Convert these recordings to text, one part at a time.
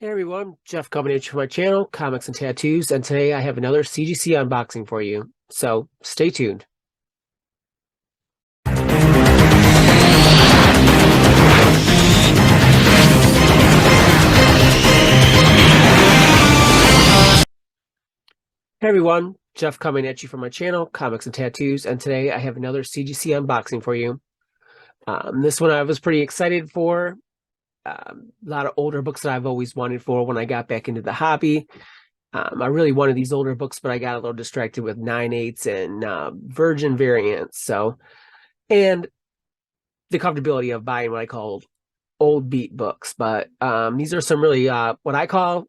Hey everyone, Jeff coming at you from my channel, Comics and Tattoos, and today I have another CGC unboxing for you, so stay tuned. Hey everyone, Jeff coming at you from my channel, Comics and Tattoos, and today I have another CGC unboxing for you. This one I was pretty excited for. A lot of older books that I've always wanted for when I got back into the hobby. I really wanted these older books, but I got a little distracted with 9/8 and Virgin variants. And the comfortability of buying what I call old beat books. But these are some really what I call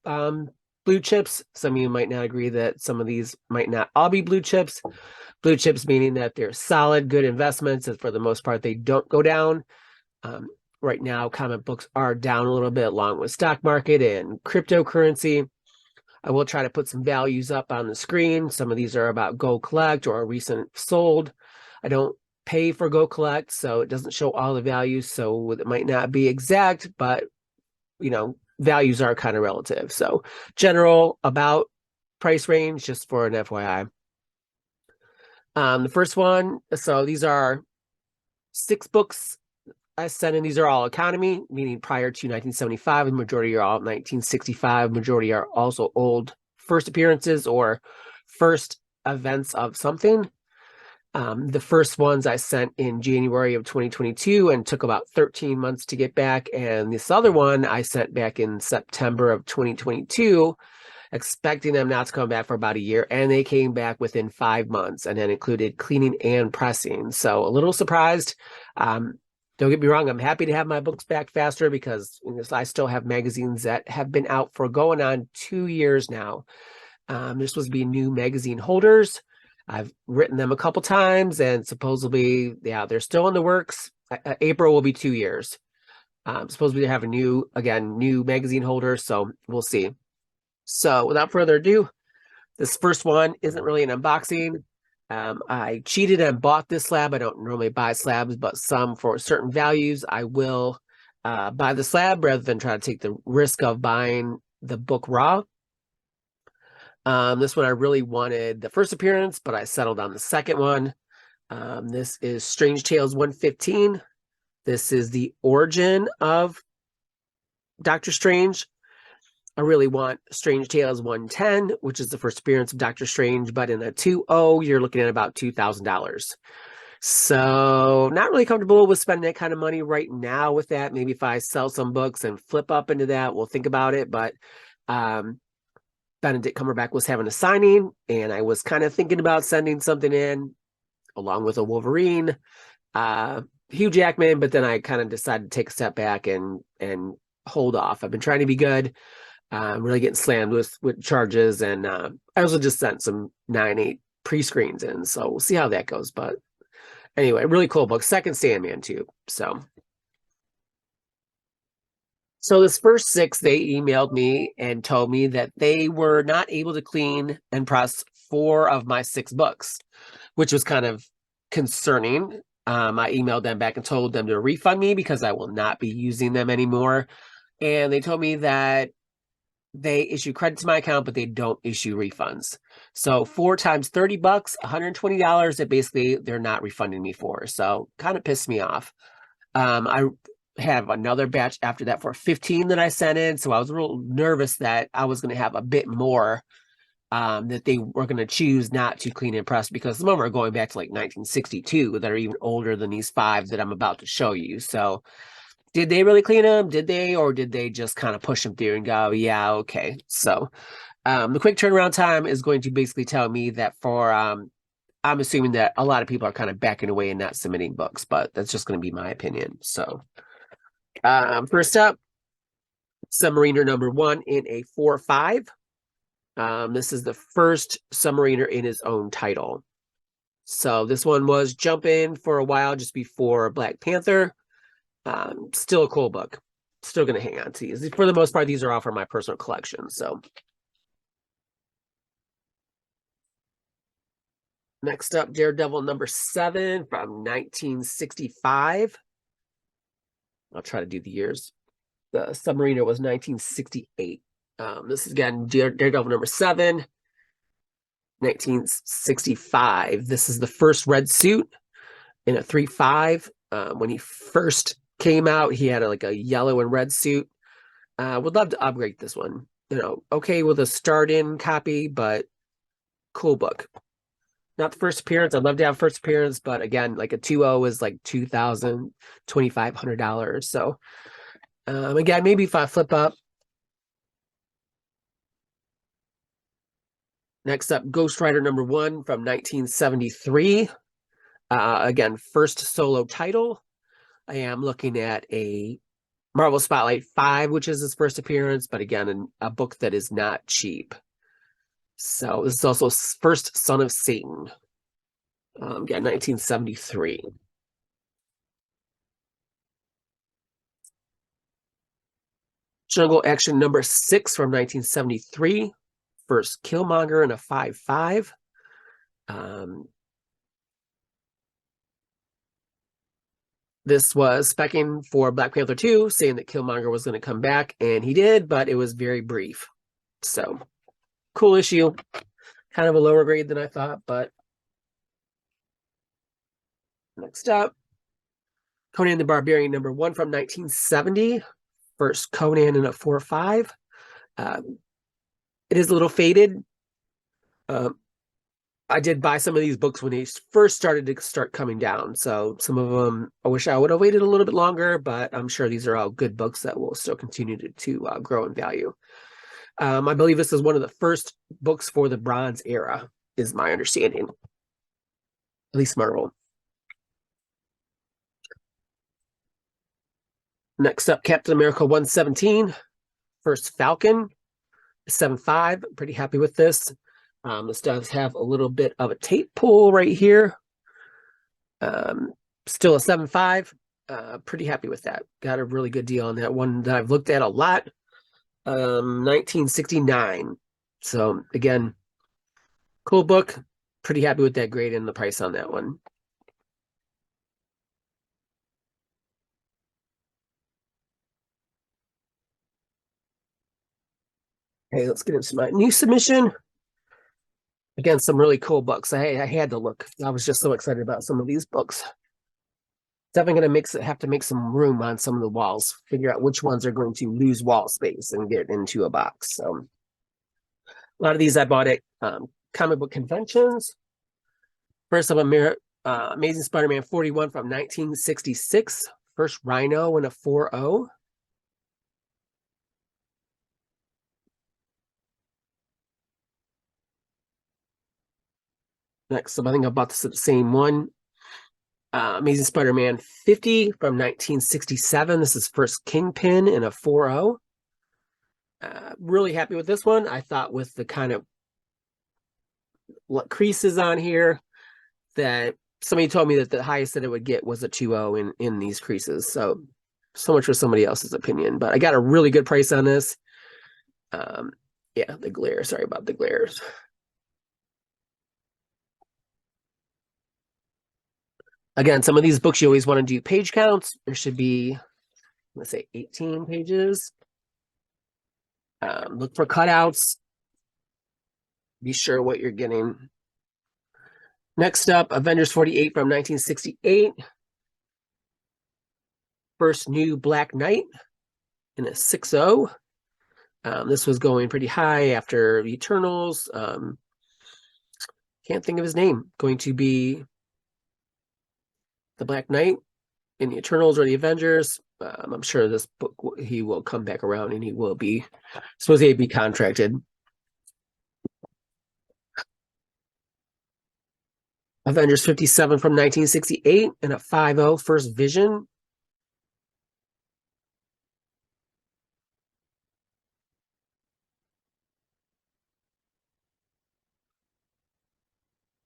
um, blue chips. Some of you might not agree that some of these might not all be blue chips. Blue chips meaning that they're solid, good investments, and for the most part, they don't go down. Um, right now, comic books are down a little bit along with stock market and cryptocurrency. I will try to put some values up on the screen. Some of these are about Go Collect or recent sold. I don't pay for Go Collect, so it doesn't show all the values. So it might not be exact, but values are kind of relative. So general about price range, just for an FYI. The first one, so these are 6 books I sent in. These are all economy, meaning prior to 1975. The majority are all 1965. Majority are also old first appearances or first events of something. The first ones I sent in January of 2022 and took about 13 months to get back. And this other one I sent back in September of 2022, expecting them not to come back for about a year. And they came back within 5 months and then included cleaning and pressing. So a little surprised. Don't get me wrong, I'm happy to have my books back faster because I still have magazines that have been out for going on 2 years now. They're supposed to be new magazine holders. I've written them a couple times and supposedly, yeah, they're still in the works. April will be 2 years. Supposedly they have a new magazine holder, so we'll see. So without further ado, this first one isn't really an unboxing. I cheated and bought this slab. I don't normally buy slabs, but some for certain values, I will buy the slab rather than try to take the risk of buying the book raw. This one I really wanted the first appearance, but I settled on the second one. This is Strange Tales 115. This is the origin of Doctor Strange. I really want Strange Tales 110, which is the first appearance of Doctor Strange, but in a 2.0, you're looking at about $2,000. So not really comfortable with spending that kind of money right now with that. Maybe if I sell some books and flip up into that, we'll think about it. But Benedict Cumberbatch was having a signing, and I was kind of thinking about sending something in along with a Wolverine, Hugh Jackman, but then I kind of decided to take a step back and hold off. I've been trying to be good. I'm really getting slammed with charges, and I also just sent some 9/8 pre-screens in, so we'll see how that goes. But anyway, really cool book. Second Sandman too. So this first 6, they emailed me and told me that they were not able to clean and press 4 of my 6 books, which was kind of concerning. I emailed them back and told them to refund me because I will not be using them anymore. And they told me that they issue credit to my account, but they don't issue refunds. So 4 times 30 bucks, $120 that basically they're not refunding me for. So kind of pissed me off. I have another batch after that for 15 that I sent in. So I was a little nervous that I was going to have a bit more that they were going to choose not to clean and press, because some of them are going back to like 1962 that are even older than these 5 that I'm about to show you. So did they really clean them? Did they, or did they just kind of push them through and go, yeah, okay. So the quick turnaround time is going to basically tell me that for, I'm assuming that a lot of people are kind of backing away and not submitting books, but that's just going to be my opinion. So first up, Submariner number 1 in a 4/5. This is the first Submariner in his own title. So this one was jumping for a while just before Black Panther. Still a cool book. Still going to hang on to these. For the most part, these are all from my personal collection. So next up, Daredevil number 7 from 1965. I'll try to do the years. The Submariner was 1968. This is again Daredevil number 7, 1965. This is the first red suit in a 3.5. When he first came out, he had like a yellow and red suit. Would love to upgrade this one. Okay with a start-in copy, but cool book. Not the first appearance. I'd love to have first appearance, but again, like a 2.0 is like $2,000, $2,500. So again, maybe if I flip up. Next up, Ghost Rider number 1 from 1973. Again, first solo title. I am looking at a Marvel Spotlight 5, which is his first appearance, but again, a book that is not cheap. So this is also first Son of Satan. Again, 1973. Jungle Action number 6 from 1973. First Killmonger in a 5.5. This was speccing for Black Panther 2, saying that Killmonger was going to come back, and he did, but it was very brief. So, cool issue. Kind of a lower grade than I thought, but next up, Conan the Barbarian number 1 from 1970. First Conan in a 4.5. It is a little faded. I did buy some of these books when they first started to coming down. So some of them, I wish I would have waited a little bit longer, but I'm sure these are all good books that will still continue to grow in value. I believe this is one of the first books for the Bronze Era, is my understanding. At least Marvel. Next up, Captain America 117. First Falcon, 7.5. Pretty happy with this. This does have a little bit of a tape pull right here. Still a 7.5. Pretty happy with that. Got a really good deal on that one that I've looked at a lot. 1969. So again, cool book. Pretty happy with that grade and the price on that one. Okay, let's get into my new submission. Again, some really cool books. I had to look. I was just so excited about some of these books. Definitely going to have to make some room on some of the walls. Figure out which ones are going to lose wall space and get into a box. So a lot of these I bought at comic book conventions. First up, Amazing Spider-Man 41 from 1966. First Rhino in a 4.0. Next up, I think I bought this at the same one. Amazing Spider-Man 50 from 1967. This is first Kingpin in a 4.0. Really happy with this one. I thought with the kind of creases on here that somebody told me that the highest that it would get was a 2.0 in these creases. So much for somebody else's opinion, but I got a really good price on this. Yeah, the glare. Sorry about the glares. Again, some of these books you always want to do page counts. There should be, let's say, 18 pages. Look for cutouts. Be sure what you're getting. Next up, Avengers 48 from 1968. First new Black Knight in a 6.0. This was going pretty high after Eternals. Can't think of his name. Going to be the Black Knight in the Eternals or the Avengers. I'm sure this book, he will come back around and he will be supposed to be contracted. Avengers 57 from 1968 and a 5.0 first Vision.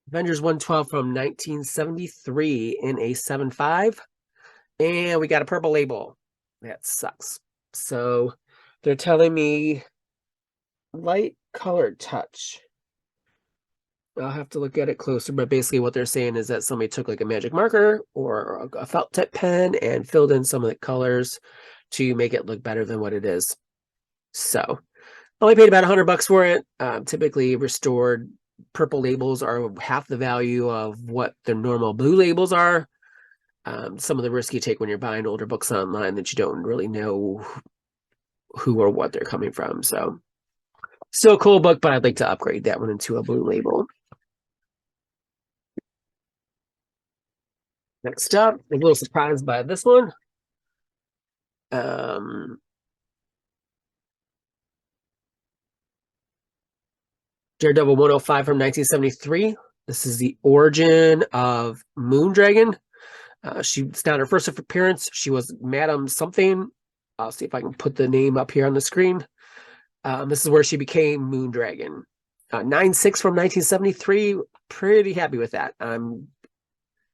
Avengers 112 from 1973 in a 7.5. And we got a purple label. That sucks. So they're telling me light colored touch. I'll have to look at it closer, but basically what they're saying is that somebody took like a magic marker or a felt tip pen and filled in some of the colors to make it look better than what it is. So only paid about $100 for it. Typically restored purple labels are half the value of what the normal blue labels are. Some of the risk you take when you're buying older books online that you don't really know who or what they're coming from. So still a cool book, but I'd like to upgrade that one into a blue label. Next up, a little surprised by this one. Daredevil 105 from 1973. This is the origin of Moondragon. It's not her first appearance. She was Madam something. I'll see if I can put the name up here on the screen. This is where she became Moondragon. 9.6 from 1973. Pretty happy with that. I'm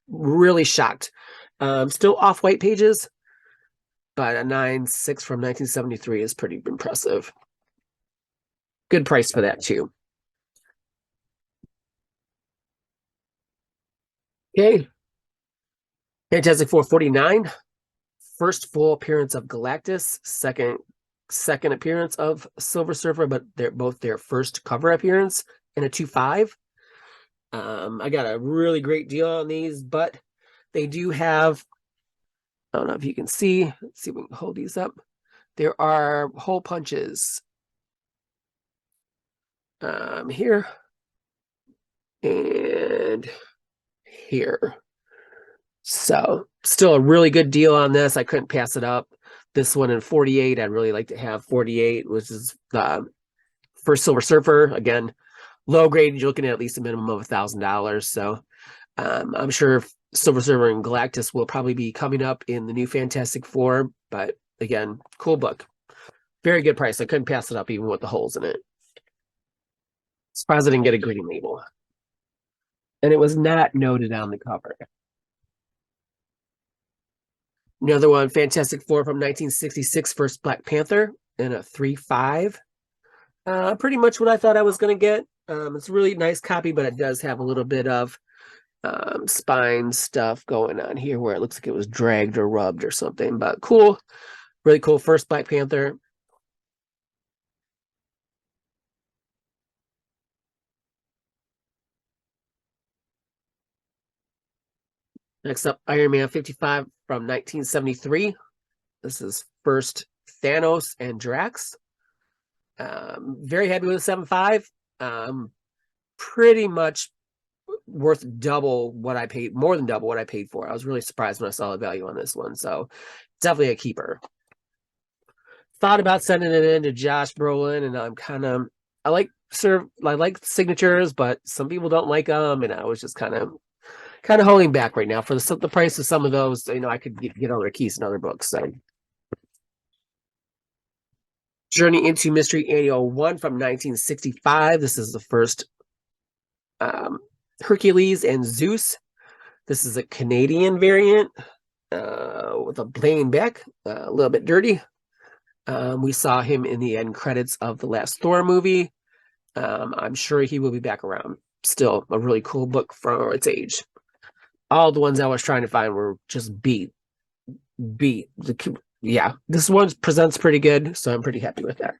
really shocked. Still off-white pages, but a 9.6 from 1973 is pretty impressive. Good price for that, too. Okay. Fantastic Four 49. First full appearance of Galactus. Second appearance of Silver Surfer, but they're both their first cover appearance in a 2.5. I got a really great deal on these, but they do have, I don't know if you can see. Let's see if we can hold these up. There are hole punches here and here. So still a really good deal on this. I couldn't pass it up. This one in 48, I'd really like to have 48, which is the first Silver Surfer. Again, low grade, you're looking at least a minimum of $1,000. So I'm sure Silver Surfer and Galactus will probably be coming up in the new Fantastic Four. But again, cool book. Very good price. I couldn't pass it up even with the holes in it. Surprised I didn't get a green label. And it was not noted on the cover. Another one, Fantastic Four from 1966, first Black Panther in a 3.5. Pretty much what I thought I was going to get. It's a really nice copy, but it does have a little bit of spine stuff going on here where it looks like it was dragged or rubbed or something. But cool, really cool. First Black Panther. Next up, Iron Man 55 from 1973. This is first Thanos and Drax. Very happy with the 7.5. Pretty much worth double what I paid, more than double what I paid for. I was really surprised when I saw the value on this one. So definitely a keeper. Thought about sending it in to Josh Brolin, and I'm kind of, I like signatures, but some people don't like them, and I was just kind of holding back right now for the price of some of those. I could get other keys and other books. So Journey into Mystery 801 from 1965. This is the first Hercules and Zeus. This is a Canadian variant with a plain back, a little bit dirty. We saw him in the end credits of the last Thor movie. I'm sure he will be back around. Still a really cool book for its age. All the ones I was trying to find were just beat. Yeah, this one presents pretty good, so I'm pretty happy with that.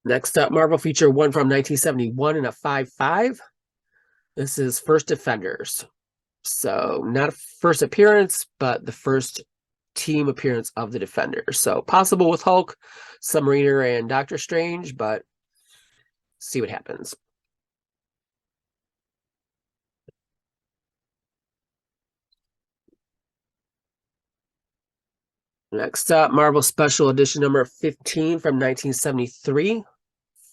Next up, Marvel feature 1 from 1971 in a 5.5. This is First Defenders. So not a first appearance, but the first team appearance of the Defenders. So possible with Hulk, Submariner, and Doctor Strange, but see what happens. Next up, Marvel Special Edition number 15 from 1973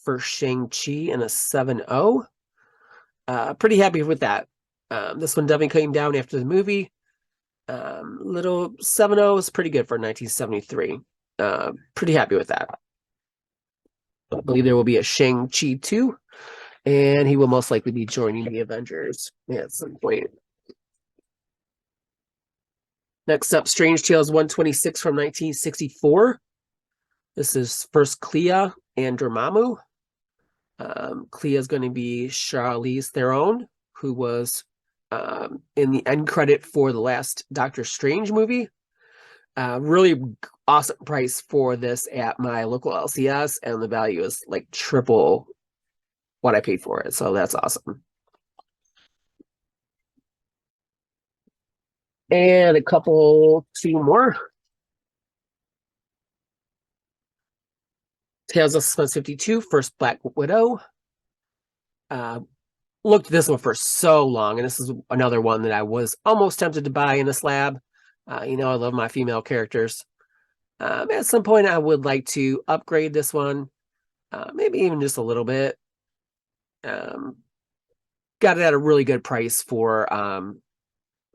for Shang-Chi in a 7.0. Pretty happy with that. This one definitely came down after the movie. Little 7.0 is pretty good for 1973. Pretty happy with that. I believe there will be a Shang-Chi 2, and he will most likely be joining the Avengers at some point. Next up, Strange Tales 126 from 1964. This is first Clea and Dormammu. Clea is going to be Charlize Theron, who was in the end credit for the last Doctor Strange movie. Really awesome price for this at my local LCS, and the value is like triple what I paid for it. So that's awesome. And two more. Tales of Suspense 52, First Black Widow. Looked at this one for so long, and this is another one that I was almost tempted to buy in a slab. I love my female characters. At some point, I would like to upgrade this one, maybe even just a little bit. Got it at a really good price for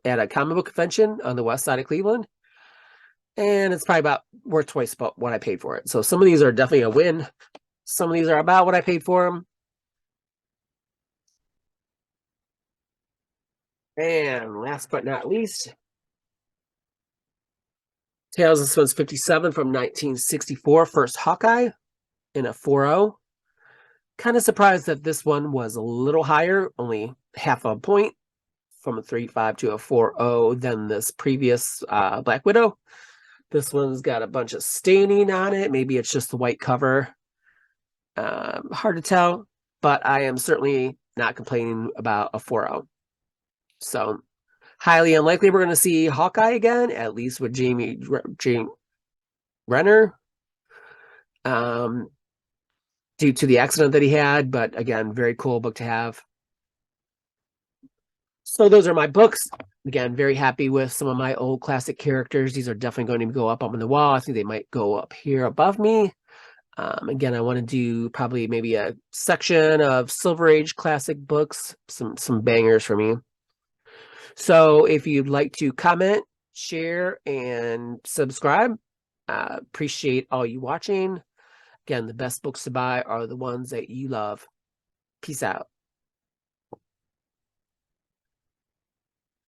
at a comic book convention on the west side of Cleveland, and it's probably about worth twice about what I paid for it. So some of these are definitely a win. Some of these are about what I paid for them. And last but not least, Tales of Suspense 57 from 1964, First Hawkeye in a 4.0. Kind of surprised that this one was a little higher, only half a point from a 3.5 to a 4.0 than this previous Black Widow. This one's got a bunch of staining on it. Maybe it's just the white cover. Hard to tell, but I am certainly not complaining about a 4.0. So highly unlikely we're going to see Hawkeye again, at least with Jamie Renner, due to the accident that he had. But again, very cool book to have. So those are my books. Again, very happy with some of my old classic characters. These are definitely going to go up on the wall. I think they might go up here above me. Again, I want to do probably maybe a section of Silver Age classic books, some bangers for me. So if you'd like to comment, share, and subscribe, appreciate all you watching. Again, the best books to buy are the ones that you love. Peace out.